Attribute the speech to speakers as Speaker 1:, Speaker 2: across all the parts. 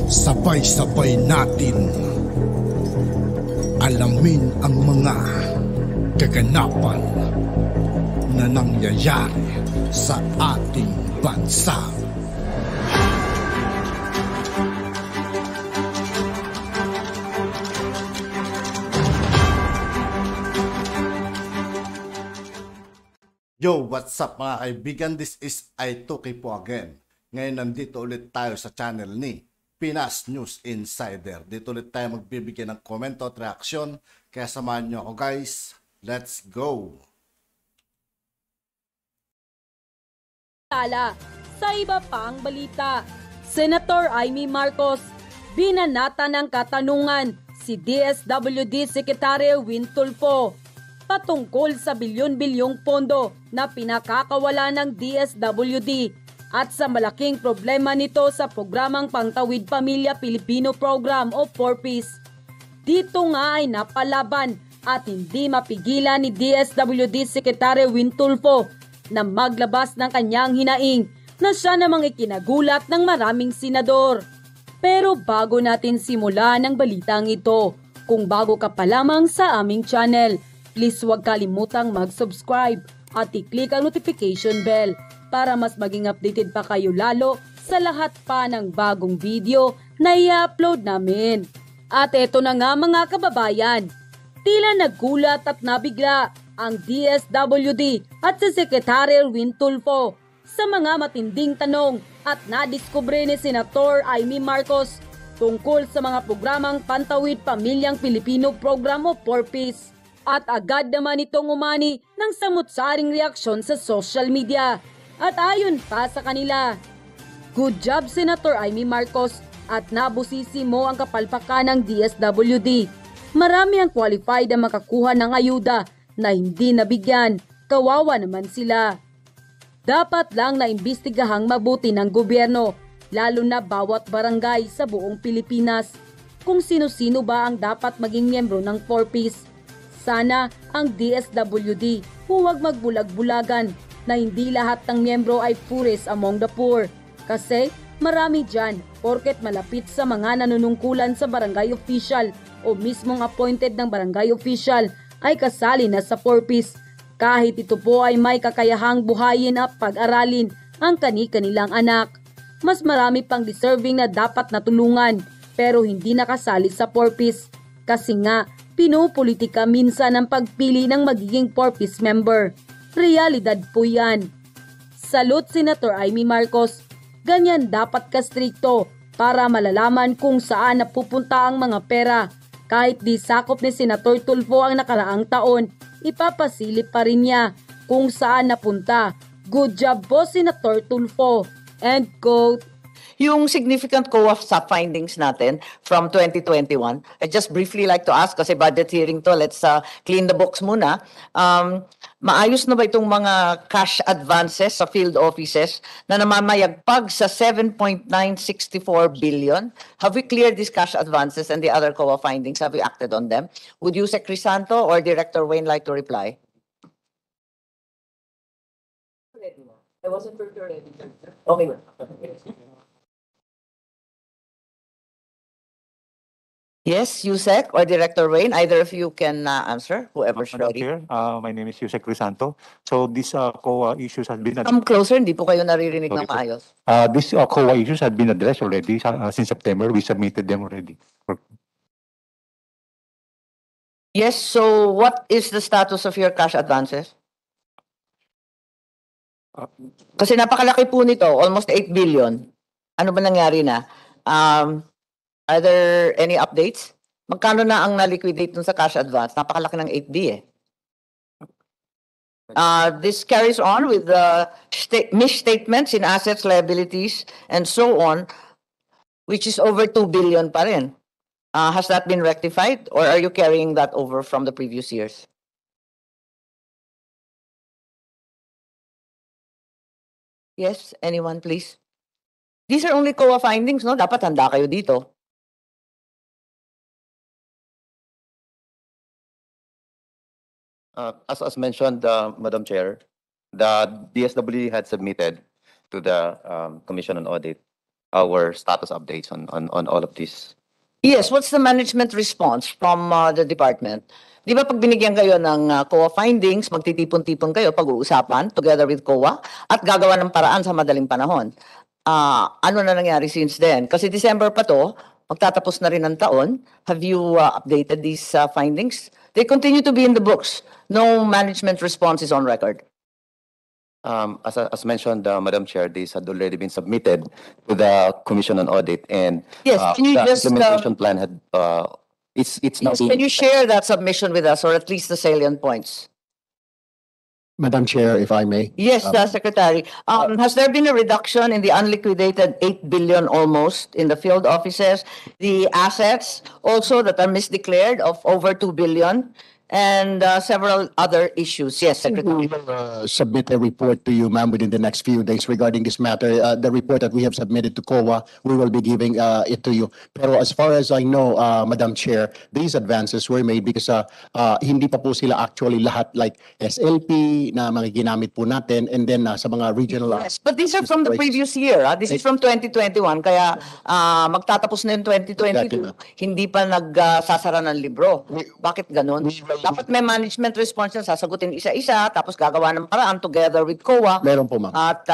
Speaker 1: Sabay-sabay natin alamin ang mga kaganapan na nangyayari sa ating bansa.
Speaker 2: Yo, what's up mga kaibigan? This is I2K po again. Ngayon nandito ulit tayo sa channel ni Pinas News Insider. Dito ulit tayo magbibigay ng komento at reaksyon. Kaya samahan nyo ako guys. Let's go!
Speaker 3: Sa iba pang balita, Senator Amy Marcos, binanata ng katanungan si DSWD Secretary Win Tulfo patungkol sa bilyon-bilyong pondo na pinakakawala ng DSWD at sa malaking problema nito sa programang Pangtawid Pamilya Pilipino Program o 4Ps. Dito nga ay napalaban at hindi mapigilan ni DSWD Secretary Win Tulfo na maglabas ng kanyang hinaing na siya namang ikinagulat ng maraming senador. Pero bago natin simulan ang balitang ito, kung bago ka pa lamang sa aming channel, please huwag kalimutang mag-subscribe at i-click ang notification bell para mas maging updated pa kayo lalo sa lahat pa ng bagong video na i-upload namin. At eto na nga mga kababayan, tila nagulat at nabigla ang DSWD at si Secretary Win Tulfo sa mga matinding tanong at nadiskubre ni Senator Amy Marcos tungkol sa mga programang Pantawid Pamilyang Pilipino Program o 4Ps. At agad naman itong umani ng samut-saring reaksyon sa social media. At ayon pa sa kanila, good job Senator Amy Marcos at nabusisi mo ang kapalpakan ng DSWD. Marami ang qualified na makakuha ng ayuda na hindi nabigyan, kawawa naman sila. Dapat lang na imbestigahang mabuti ng gobyerno, lalo na bawat barangay sa buong Pilipinas, kung sino-sino ba ang dapat maging miyembro ng 4Ps. Sana ang DSWD huwag magbulag-bulagan na hindi lahat ng miyembro ay poorest among the poor. Kasi marami dyan porket malapit sa mga nanunungkulan sa barangay official o mismong appointed ng barangay official ay kasali na sa 4Ps. Kahit ito po ay may kakayahang buhayin at pag-aralin ang kani-kanilang anak. Mas marami pang deserving na dapat natulungan pero hindi nakasali sa 4Ps. Kasi nga, pinupolitika minsan ang pagpili ng magiging 4Ps member. Realidad po yan. Salute Senator Amy Marcos. Ganyan dapat ka-strikto para malalaman kung saan napupunta ang mga pera. Kahit di sakop ni Senator Tulfo ang nakaraang taon, ipapasilip pa rin niya kung saan napunta. Good job po Senator Tulfo. End quote.
Speaker 4: Yung significant COA sub-findings natin from 2021, I just briefly like to ask, kasi budget hearing to, let's clean the books muna. Maayos na ba itong mga cash advances sa field offices na namamayagpag sa 7.964 billion? Have we cleared these cash advances and the other COA findings? Have we acted on them? Would you, Sec. Crisanto or Director Wayne, like to reply? I wasn't ready. Okay. Yes, Yusek or Director Wayne, either of you can answer, whoever's
Speaker 5: Madam
Speaker 4: ready.
Speaker 5: Chair, my name is Yusek Crisanto. So this COA issues has been
Speaker 4: Come closer, hindi po kayo naririnig ng
Speaker 5: Sorry po.
Speaker 4: maayos.
Speaker 5: this COA issues had been addressed already since September. We submitted them already.
Speaker 4: Yes, so what is the status of your cash advances? Kasi napakalaki po nito, almost 8 billion. Ano ba nangyari na? Are there any updates? Magkano na ang na-liquidate dun sa cash advance? Napakalaki ng 8B eh. This carries on with the misstatements in assets, liabilities, and so on, which is over 2 billion pa rin. Has that been rectified or are you carrying that over from the previous years? Yes, anyone please? These are only COA findings, no? Dapat handa kayo dito.
Speaker 6: As mentioned, Madam Chair, the DSWD had submitted to the Commission on Audit our status updates on all of this.
Speaker 4: Yes, what's the management response from the department? Di ba pag binigyan kayo ng COA findings, magtitipon-tipon kayo, pag-uusapan together with COA at gagawa ng paraan sa madaling panahon. Ano na nangyari since then? Kasi December pa to, magtatapos na rin ang taon. Have you updated these findings? They continue to be in the books. No management response is on record.
Speaker 6: As mentioned, Madam Chair, these had already been submitted to the Commission on Audit, and
Speaker 4: Yes, can you
Speaker 6: the
Speaker 4: just,
Speaker 6: implementation plan had it's now
Speaker 4: Can you share that submission with us, or at least the salient points?
Speaker 7: Madam Chair, if I may.
Speaker 4: Yes, Secretary. Has there been a reduction in the unliquidated 8 billion almost in the field offices? The assets also that are misdeclared of over 2 billion and several other issues. Yes,
Speaker 7: We
Speaker 4: Secretary.
Speaker 7: will submit a report to you, ma'am, within the next few days regarding this matter. The report that we have submitted to COA, we will be giving it to you. Pero as far as I know, Madam Chair, these advances were made because hindi pa po sila actually lahat like SLP na mga ginamit po natin, and then sa mga regional.
Speaker 4: Yes, but these are from the previous year. This is from 2021. Kaya magtatapos na yung 2022. Hindi pa nagsasara ng libro. Bakit ganun? Dapat may management response na sasagutin isa-isa, tapos gagawa ng paraan together with COA.
Speaker 7: Meron po, ma'am.
Speaker 4: At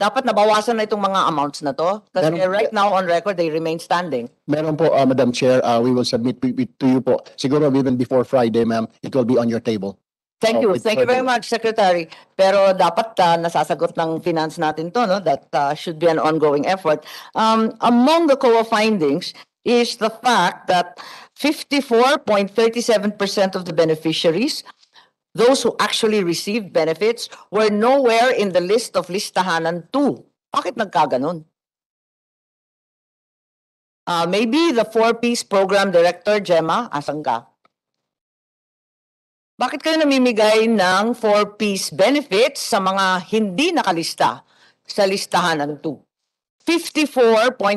Speaker 4: dapat nabawasan na itong mga amounts na to. Kasi right now on record, they remain standing.
Speaker 7: Meron po, Madam Chair, we will submit to you po. Siguro even before Friday, ma'am, it will be on your table.
Speaker 4: Thank you.
Speaker 7: With
Speaker 4: Thank you very
Speaker 7: further-
Speaker 4: much, Secretary. Pero dapat nasasagot ng finance natin to, no? That should be an ongoing effort. Among the COA findings is the fact that 54.37% of the beneficiaries, those who actually received benefits, were nowhere in the list of listahanan 2. Bakit nagkaganon? Maybe the 4-piece program director, Gemma, asan ka? Bakit kayo namimigay ng 4-piece benefits sa mga hindi nakalista sa listahanan 2? 54.37%,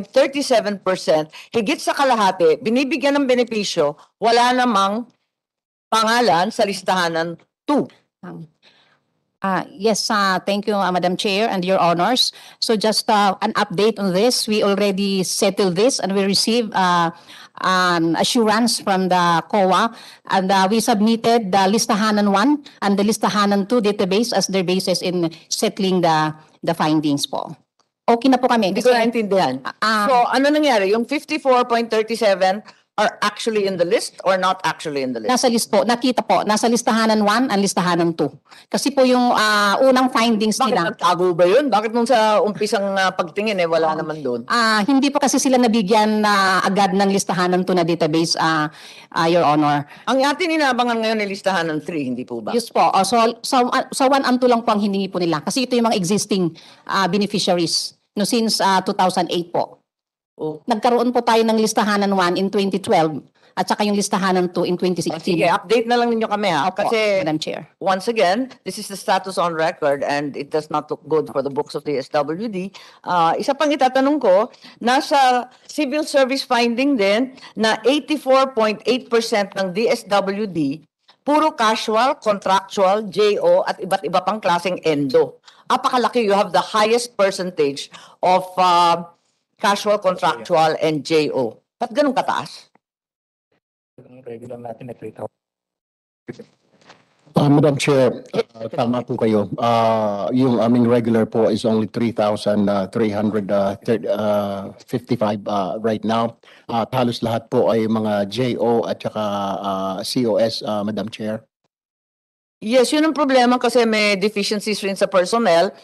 Speaker 4: higit sa kalahati, binibigyan ng benepisyo, wala namang pangalan sa listahanan 2.
Speaker 8: Yes, thank you, Madam Chair and Your Honors. So just an update on this. We already settled this and we received an assurance from the COA, and we submitted the listahanan 1 and the listahanan 2 database as their basis in settling the findings po. Okay na po kami.
Speaker 4: Hindi ko naintindihan.
Speaker 8: Ah.
Speaker 4: So, ano nangyari? Yung 54.37 are actually in the list or not actually in the list?
Speaker 8: Nasa list po, nakita po, nasa listahanan 1 and listahanan 2. Kasi po yung unang findings
Speaker 4: Bakit
Speaker 8: nila.
Speaker 4: nagtago ba yun? Bakit nung sa umpisang pagtingin wala naman doon?
Speaker 8: Hindi po kasi sila nabigyan agad ng listahanan 2 na database, Your Honor.
Speaker 4: Ang atin inaabangan ngayon ay listahanan 3, hindi po ba?
Speaker 8: Yes po. So 1 and 2 lang po ang hiningi po nila. Kasi ito yung mga existing beneficiaries no, since 2008 po.
Speaker 4: Oh.
Speaker 8: Nagkaroon po tayo ng listahanan 1 in 2012 at saka yung listahanan 2 in 2016.
Speaker 4: Sige, update na lang ninyo kami ha.
Speaker 8: Opo,
Speaker 4: Kasi
Speaker 8: Madam Chair.
Speaker 4: once again, this is the status on record and it does not look good for the books of the SWD. Isa pang itatanong ko, nasa civil service finding din na 84.8% ng DSWD, puro casual, contractual, JO at iba't iba pang klaseng endo. Apakalaki, you have the highest percentage of casual, contractual, and JO. Ba't ganun kataas?
Speaker 7: Madam Chair, tama po kayo. Yung aming regular po is only 3,355 right now. At halos lahat po ay mga JO at saka COS, Madam Chair.
Speaker 4: Yes, yun ang problema kasi may deficiencies rin sa personnel.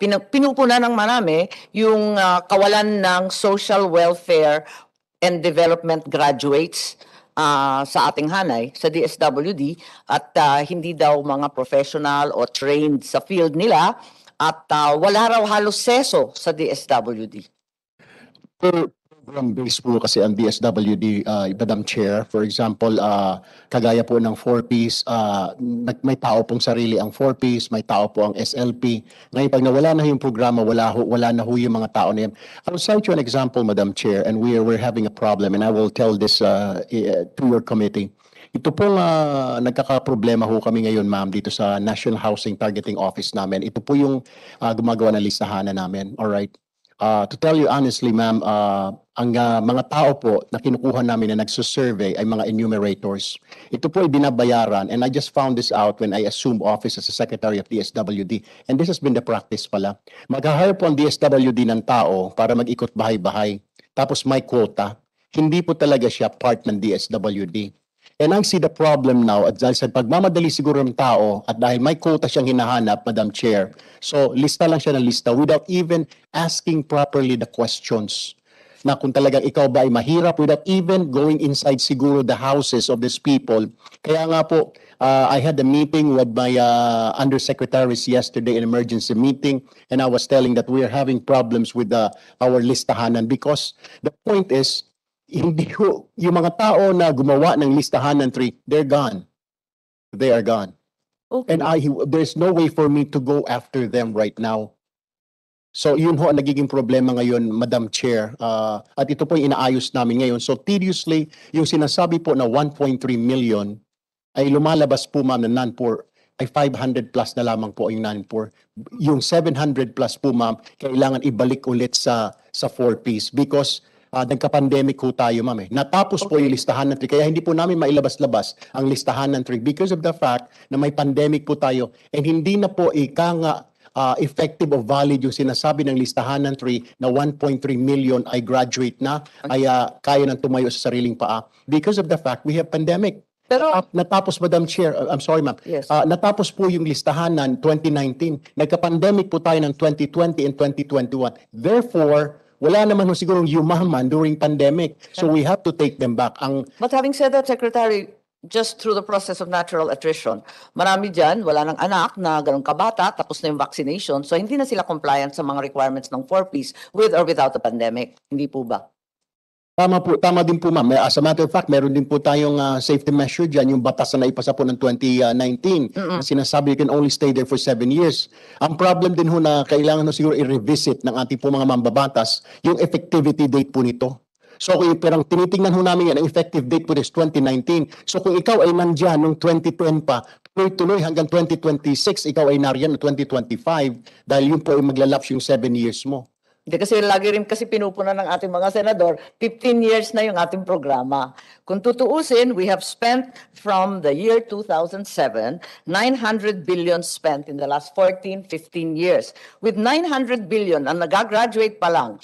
Speaker 4: Pinupuna ng marami yung kawalan ng social welfare and development graduates sa ating hanay, sa DSWD, at hindi daw mga professional o trained sa field nila at wala raw halos seso sa DSWD.
Speaker 7: Program based po kasi ang DSWD, Madam Chair. For example, kagaya po ng 4-piece, may tao pong sarili ang 4-piece, may tao po ang SLP. Ngayon, pag nawala na yung programa, wala na ho yung mga tao na yan. I'll cite you an example, Madam Chair, and we're having a problem, and I will tell this to your committee. Ito pong nagkakaproblema ho kami ngayon, ma'am, dito sa National Housing Targeting Office namin. Ito po yung gumagawa ng listahanan namin, all right? To tell you honestly, ma'am, ang mga tao po na kinukuha namin na nagsusurvey ay mga enumerators. Ito po ay binabayaran, and I just found this out when I assumed office as a Secretary of DSWD. And this has been the practice pala. Mag-hire po ang DSWD ng tao para mag-ikot bahay-bahay. Tapos may quota. Hindi po talaga siya part ng DSWD. And I see the problem now at dahil sa pagmamadali siguro ng tao at dahil may quota siyang hinahanap, Madam Chair. So lista lang siya ng lista without even asking properly the questions. Na kung talagang ikaw ba ay mahirap without even going inside siguro the houses of these people. Kaya nga po, I had a meeting with my undersecretaries yesterday, an emergency meeting, and I was telling that we are having problems with our listahanan because the point is, hindi ko, yung mga tao na gumawa ng listahan ng 3, they're gone. They are gone.
Speaker 4: Okay.
Speaker 7: And there's no way for me to go after them right now. So yun ho ang nagiging problema ngayon, Madam Chair. At ito po yung inaayos namin ngayon. So seriously, yung sinasabi po na 1.3 million ay lumalabas po ma'am na non-poor ay 500 plus na lamang po yung non-poor. Yung 700 plus po ma'am, kailangan ibalik ulit sa 4Ps because nagka-pandemic po tayo, ma'am. Natapos po yung listahan ng 3. Kaya hindi po namin mailabas-labas ang listahan ng 3 because of the fact na may pandemic po tayo and hindi na po effective or valid yung sinasabi ng listahan ng 3 na 1.3 million ay graduate na, ay kaya nang tumayo sa sariling paa because of the fact we have pandemic.
Speaker 4: Pero
Speaker 7: Natapos, Madam Chair, I'm sorry ma'am,
Speaker 4: Yes.
Speaker 7: Natapos po yung listahan ng 2019. Nagka-pandemic po tayo ng 2020 and 2021. Therefore, wala naman siguro yumaman during pandemic. So we have to take them back.
Speaker 4: But having said that, Secretary, just through the process of natural attrition, marami dyan, wala ng anak na ganun kabata, tapos na yung vaccination, so hindi na sila compliant sa mga requirements ng 4Ps with or without the pandemic. Hindi po ba?
Speaker 7: Tama din po ma'am. As a matter of fact, meron din po tayong safety measure dyan, yung batas na naipasa po ng 2019. Na sinasabi you can only stay there for 7 years. Ang problem din ho na kailangan ho siguro i-revisit ng ating po mga mambabatas, yung effectivity date po nito. So kung parang tinitingnan ho namin yan, ang effective date po is 2019. So kung ikaw ay nandyan noong 2010 pa, tuloy-tuloy hanggang 2026, ikaw ay nariyan noong 2025 dahil yun po ay maglalapse yung 7 years mo.
Speaker 4: Hindi kasi lagi rin kasi pinupunan ng ating mga senador, 15 years na yung ating programa. Kung tutuusin, we have spent from the year 2007, 900 billion spent in the last 14, 15 years. With 900 billion, ang nagagraduate pa lang,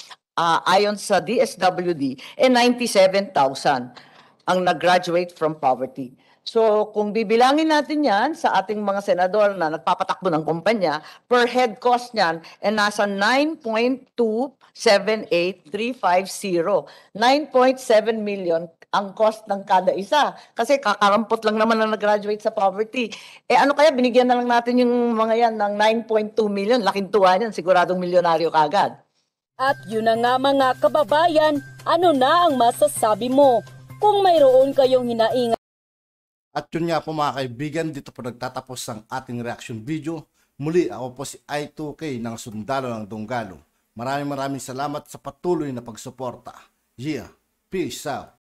Speaker 4: ayon sa DSWD, 97,000 ang nag-graduate from poverty. So kung bibilangin natin yan sa ating mga senador na nagpapatakbo ng kumpanya, per head cost niyan nasa 9.278350. 9.7 million ang cost ng kada isa. Kasi kakarampot lang naman na nag-graduate sa poverty. Ano kaya binigyan na lang natin yung mga yan ng 9.2 million? Laking tuwa yan, siguradong milyonaryo kagad.
Speaker 3: At yun na nga mga kababayan, ano na ang masasabi mo? Kung mayroon kayong hinaingan.
Speaker 2: At yun nga po mga kaibigan, dito po nagtatapos ang ating reaction video. Muli, ako po si I2K ng Sundalo ng Donggalo. Maraming salamat sa patuloy na pagsuporta. Yeah, peace out.